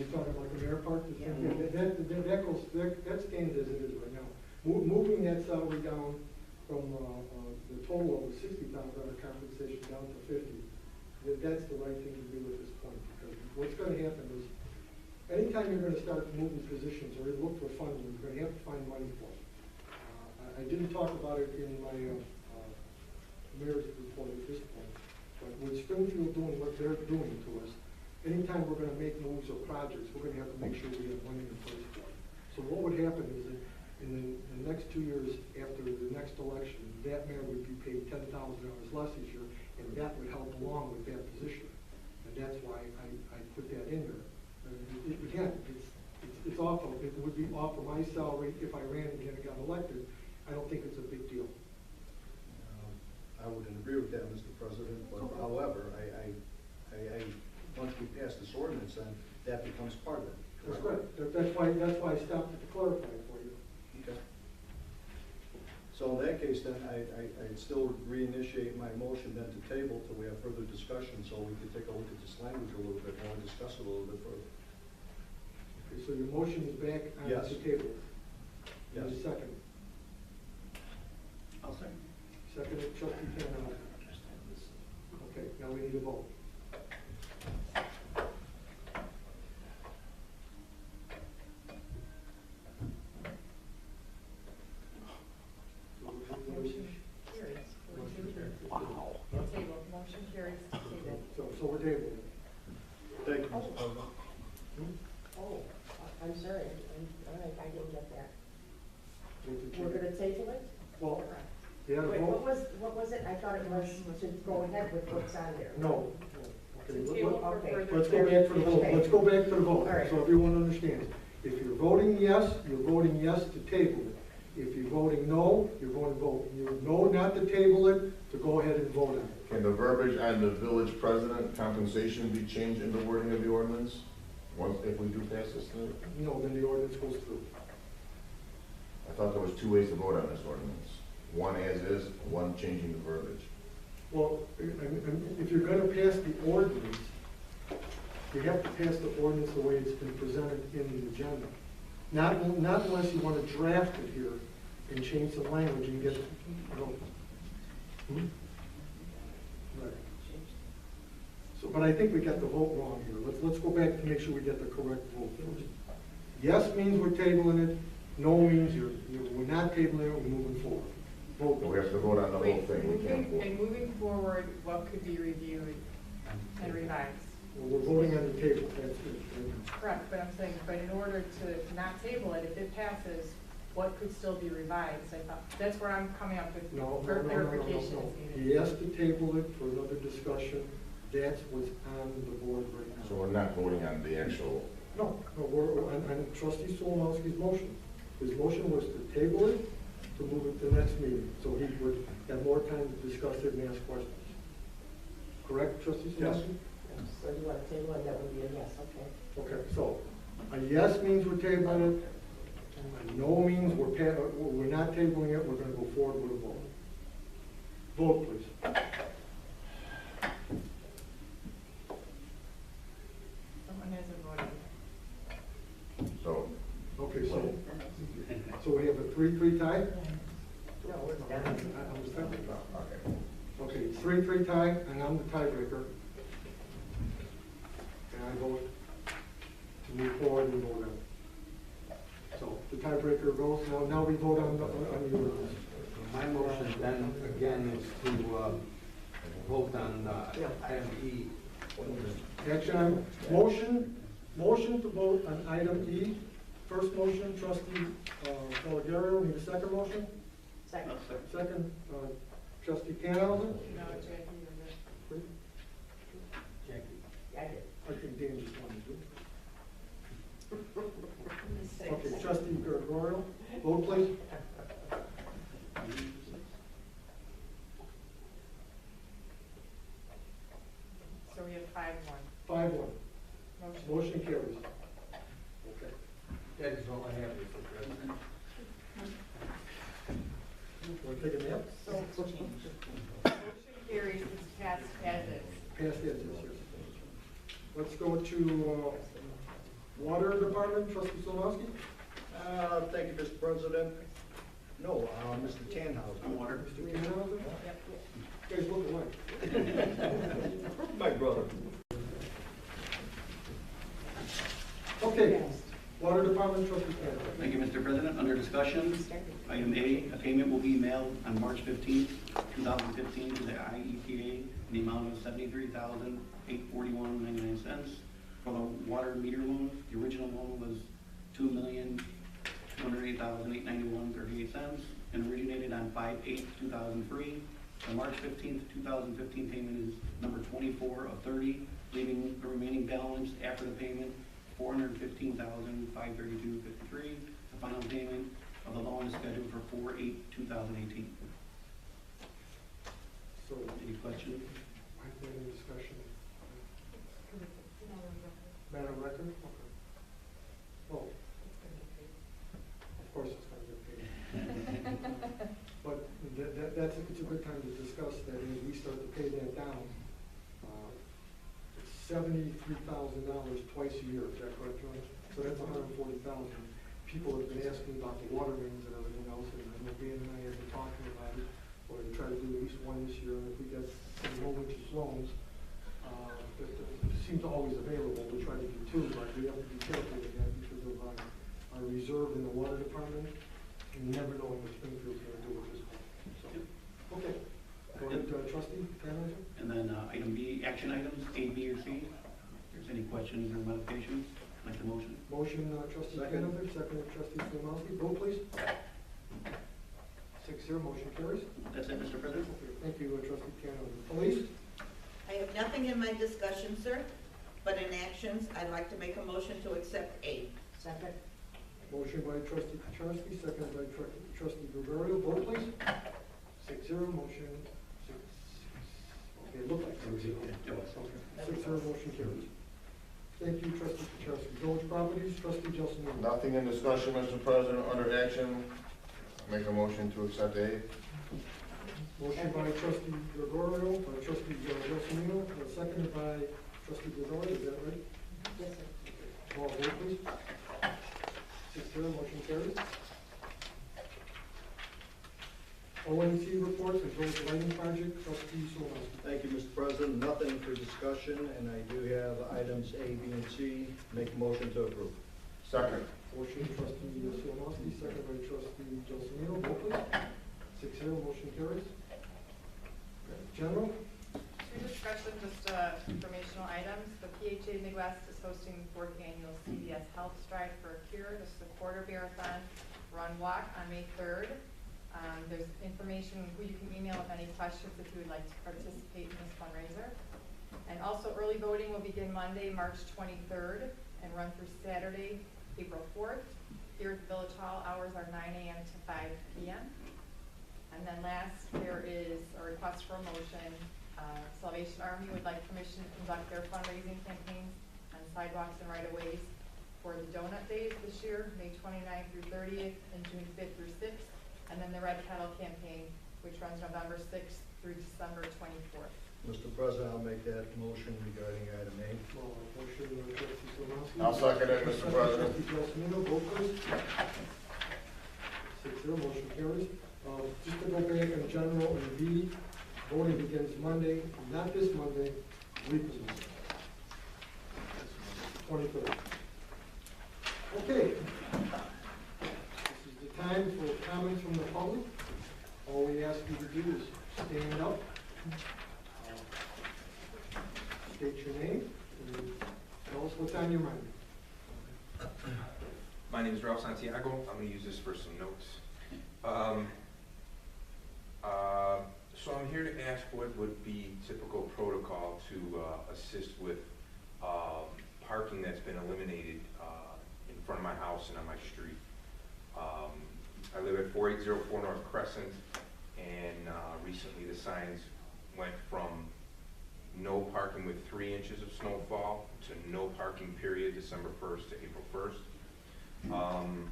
you're talking about the mayor part? Yeah. That stands as it is right now. Moving that salary down from the total of the $60,000 compensation down to 50, that's the right thing to do at this point, because what's going to happen is, anytime you're going to start moving positions or look for funding, you're going to have to find money for it. I didn't talk about it in my mayor's report at this point, but with Springfield doing what they're doing to us, anytime we're going to make moves or projects, we're going to have to make sure we have money in place for it. So what would happen is that in the next 2 years after the next election, that mayor would be paid $10,000 less each year, and that would help along with that position. And that's why I put that in there. Again, it's awful. It would be off of my salary if I ran again and got elected. I don't think it's a big deal. I wouldn't agree with that, Mr. President, but however, once we pass this ordinance, then that becomes part of it. That's right. That's why I stopped to clarify it for you. Okay. So in that case, then, I'd still reinitiate my motion then to table till we have further discussion, so we can take a look at this language a little bit more and discuss it a little bit further. Okay, so your motion is back on Yes. the table. Yes. Need a second. I'll second. Second, trustee Cannon. Okay, now we need a vote. Motion carries. Wow. Table, motion carries to table. So we're tabling it. Thank you, Mr. President. Oh, I'm sorry, all right, I didn't get that. Did We're you- gonna table it? Well, you had a Wait, vote? what was it? I thought it was to go ahead with what's on there. No. Okay, To let- table let- for okay. further Let's go back to the vote. Let's go back to the vote, All right. so everyone understands. If you're voting yes, you're voting yes to table it. If you're voting no, you're going to vote. You no not to table it, to go ahead and vote on it. Can the verbiage on the village president compensation be changed in the wording of the ordinance? Once, if we do pass this through? No, then the ordinance goes through. I thought there was two ways to vote on this ordinance. One as is, one changing the verbiage. Well, if you're going to pass the ordinance, you have to pass the ordinance the way it's been presented in the agenda. Not unless you want to draft it here and change the language and get, Right. So, but I think we got the vote wrong here. Let's go back to make sure we get the correct vote first. Yes means we're tabling it, no means we're not tabling it, we're moving forward. Vote. So we have to vote on the whole Wait, thing, we can't and vote. moving forward, what could be reviewed and revised? Well, we're voting on the table, that's it. Correct, but I'm saying, but in order to not table it, if it passes, what could still be revised? I thought, that's where I'm coming up with No, clarification is needed. He has to table it for another discussion. That's what's on the board right now. So we're not voting on the actual, No, we're on trustee Solomowski's motion. His motion was to table it, to move it to the next meeting, so he would have more time to discuss it and ask questions. Correct, trustee Solomowski? So you want to table it, that would be a yes, okay. Okay, so a yes means we're tabling it, a no means we're not tabling it, we're going to go forward with a vote. Vote, please. Someone hasn't voted. so, Okay, so we have a 3-3 tie? No, we're done. I was thinking about. okay. Okay, it's 3-3 tie, and I'm the tiebreaker. And I vote to move forward and vote on it. So the tiebreaker goes, now we vote on the ordinance. My motion then again is to vote on item E. Action on, motion to vote on item E. First motion, trustee Pellegario, need a second motion? Second. Second, trustee Canalza? No, Jackie, you're good. Jackie. I did. I think Dan just wanted to. Six. Okay, trustee Gregorio, vote please. So we have 5-1. 5-1. Motion. Motion carries. Okay. That is all I have, Mr. President. Want to take a nap? So motion carries, it's passed as is. Pass that, yes. Let's go to Water Department, trustee Solowski? Thank you, Mr. President. No, Mr. Tannhauser. Water. Mr. Tannhauser? Yep. You guys look alike. My brother. Okay, Water Department, trustee Tannhauser. Thank you, Mr. President. Under discussion, item A, a payment will be mailed on March 15th, 2015 to the IEPA in the amount of $73,841.99 for the water meter loan. The original loan was $2,208,891.38 and originated on 5/8/2003. The March 15th, 2015 payment is number 24 of 30, leaving the remaining balance after the payment $415,532.53. The final payment of the loan is scheduled for 4/8/2018. So, Any questions? any discussion? Madam Record? Okay. Well, of course it's going to get paid. But it's a good time to discuss that as we start to pay that down. It's $73,000 twice a year, is that correct, John? So that's $140,000. People have been asking about the water mains and everything else, and I know Dan and I have been talking about it. We're going to try to do at least one this year, and if we get some low-interest loans, it seems always available, we try to do two, but we have to be careful with that because of our reserve in the water department, and you never know what Springfield's going to do with this one. So, okay, go ahead, trustee Tannhauser. And then item B, action items, A, B, or C. If there's any questions or modifications, make the motion. Motion, trustee Second. Tannhauser, second trustee Slomowski, vote please. 6-0, motion carries. That's it, Mr. President. Okay, thank you, trustee Tannhauser. Police? I have nothing in my discussion, sir, but in actions, I'd like to make a motion to accept A. Second. Motion by trustee Kucharski, seconded by trustee Gregorio. Vote please. 6-0, motion, okay, look like 6-0. Okay, 6-0, motion carries. Thank you, trustee Kucharski. Village Properties, trustee Gelsomino. Nothing in discussion, Mr. President, under action. Make a motion to accept A. Motion by trustee Gregorio, by trustee Gelsomino, seconded by trustee Gregorio, is that right? Yes, sir. Call vote please. 6-0, motion carries. ONC reports, the village lighting project, trustee Solomowski. Thank you, Mr. President. Nothing for discussion, and I do have items A, B, and C. Make a motion to approve. Second. Motion trustee Solomowski, seconded by trustee Gelsomino, vote please. 6-0, motion carries. General? Through discussion, just informational items. The PHA Midwest is hosting the 4th annual CVS Health Stride for a Cure. This is a quarter marathon run walk on May 3rd. There's information who you can email with any questions if you would like to participate in this fundraiser. And also early voting will begin Monday, March 23rd and run through Saturday, April 4th. Here at the Village Hall, hours are 9 a.m. to 5 p.m. And then last, there is a request for a motion. Salvation Army would like permission to conduct their fundraising campaigns on sidewalks and right-of-ways for the Donut Days this year, May 29th through 30th and June 5th through 6th. And then the Red Kettle campaign, which runs November 6th through December 24th. Mr. President, I'll make that motion regarding item A. Motion by trustee Solomowski. I'll second it, Mr. President. Trustee Gelsomino, vote please. 6-0, motion carries. Just to go back in general, and B, voting begins Monday, not this Monday, week from Monday. 23rd. Okay. This is the time for comments from the public. All we ask you to do is stand up, state your name, and tell us what's on your mind. My name is Ralph Santiago. I'm going to use this for some notes. So I'm here to ask what would be typical protocol to assist with parking that's been eliminated in front of my house and on my street. I live at 4804 North Crescent, and recently the signs went from no parking with 3 inches of snowfall to no parking period December 1st to April 1st.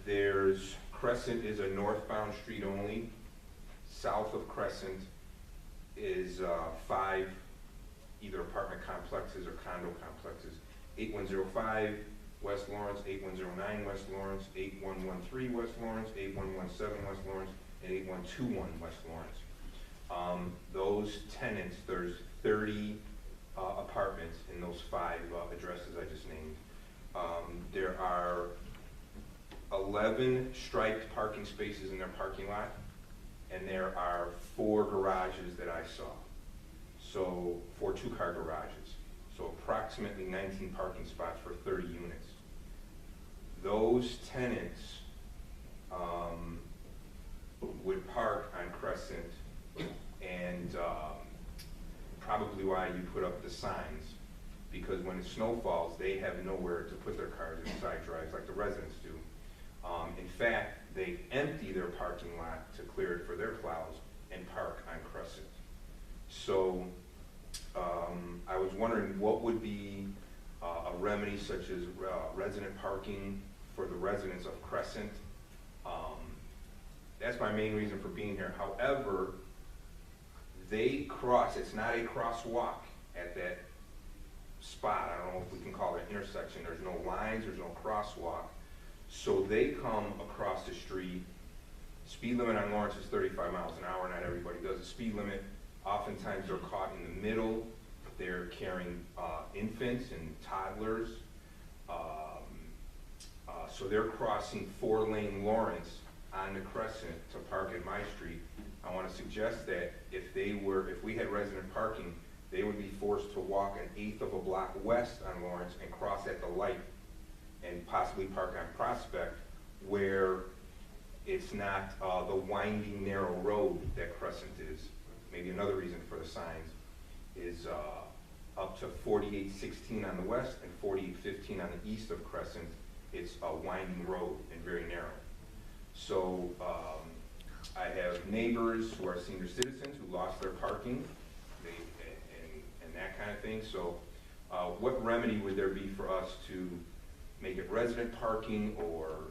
There's Crescent is a northbound street only. South of Crescent is 5 either apartment complexes or condo complexes, 8105 West Lawrence, 8109 West Lawrence, 8113 West Lawrence, 8117 West Lawrence, and 8121 West Lawrence. Those tenants, there's 30 apartments in those 5 addresses I just named. There are 11 striped parking spaces in their parking lot, and there are 4 garages that I saw. So 4 2-car garages. So approximately 19 parking spots for 30 units. Those tenants would park on Crescent, and probably why you put up the signs, because when it snow falls, they have nowhere to put their cars in side drives like the residents do. In fact, they empty their parking lot to clear it for their plows and park on Crescent. So I was wondering what would be a remedy such as resident parking for the residents of Crescent. That's my main reason for being here. However, they cross, it's not a crosswalk at that spot. I don't know if we can call it an intersection. There's no lines, there's no crosswalk. So they come across the street. Speed limit on Lawrence is 35 miles an hour. Not everybody does the speed limit. Oftentimes they're caught in the middle. They're carrying infants and toddlers. So they're crossing 4-lane Lawrence on the Crescent to park at my street. I want to suggest that if we had resident parking, they would be forced to walk 1/8 of a block west on Lawrence and cross at the light and possibly park on Prospect, where it's not the winding, narrow road that Crescent is. Maybe another reason for the signs is up to 4816 on the west and 4815 on the east of Crescent. It's a winding road and very narrow. So I have neighbors who are senior citizens who lost their parking, and that kind of thing. So what remedy would there be for us to make it resident parking, or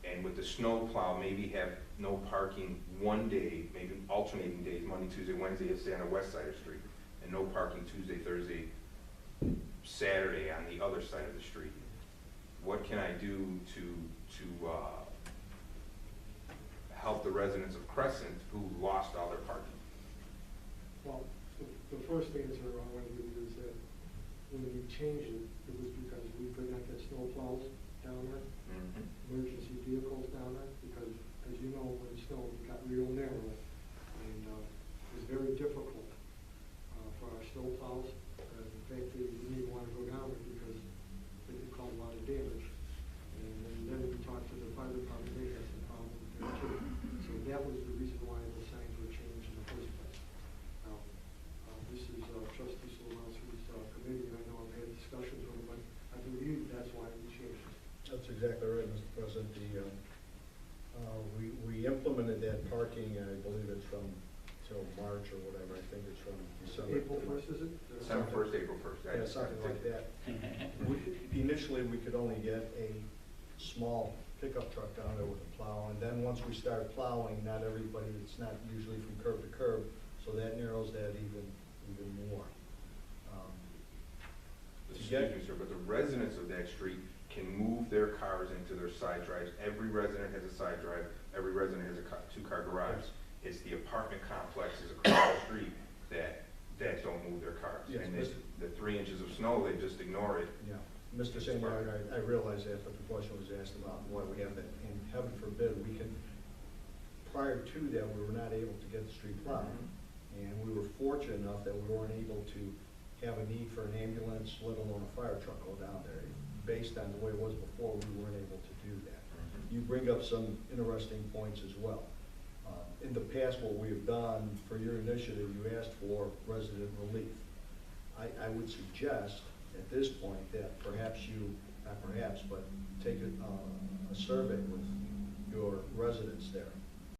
and with the snow plow, maybe have no parking one day, maybe alternating days, Monday, Tuesday, Wednesday, say on the west side of the street, and no parking Tuesday, Thursday, Saturday on the other side of the street. What can I do to help the residents of Crescent who lost all their parking? Well, the first answer I want to give you is that when we changed it, it was because we could not get snow plows down there, emergency vehicles down there, because as you know, when it snowed, it got real narrow, and it was very difficult for our snow plows. In fact, they didn't even want to go down there because it could cause a lot of damage. And then we talked to the fire department, they had some problems there too. So that was the reason why the signs were changed in the first place. Now, this is Trustee Solomowski's committee, and I know I've had discussions with him, but I believe that's why we changed it. That's exactly right, Mr. President. We implemented that parking, I believe it's from till March or whatever. I think it's from December. April 1st, is it? December 1st, April 1st. Yeah, something like that. Initially, we could only get a small pickup truck down there with a plow, and then once we start plowing, not everybody, it's not usually from curb to curb, so that narrows that even more. Excuse me, sir, but the residents of that street can move their cars into their side drives. Every resident has a side drive. Every resident has a 2-car garage. It's the apartment complexes across the street that don't move their cars. Yes, And the 3 inches of snow, they just ignore it. Yeah, Mr. Senior, I realize that, but the question was asked about why we have that, and heaven forbid, prior to that, we were not able to get the street plowed. And we were fortunate enough that we weren't able to have a need for an ambulance, let alone a fire truck go down there. Based on the way it was before, we weren't able to do that. You bring up some interesting points as well. In the past, what we've done for your initiative, you asked for resident relief. I would suggest at this point that perhaps you, not perhaps, but take a survey with your residents there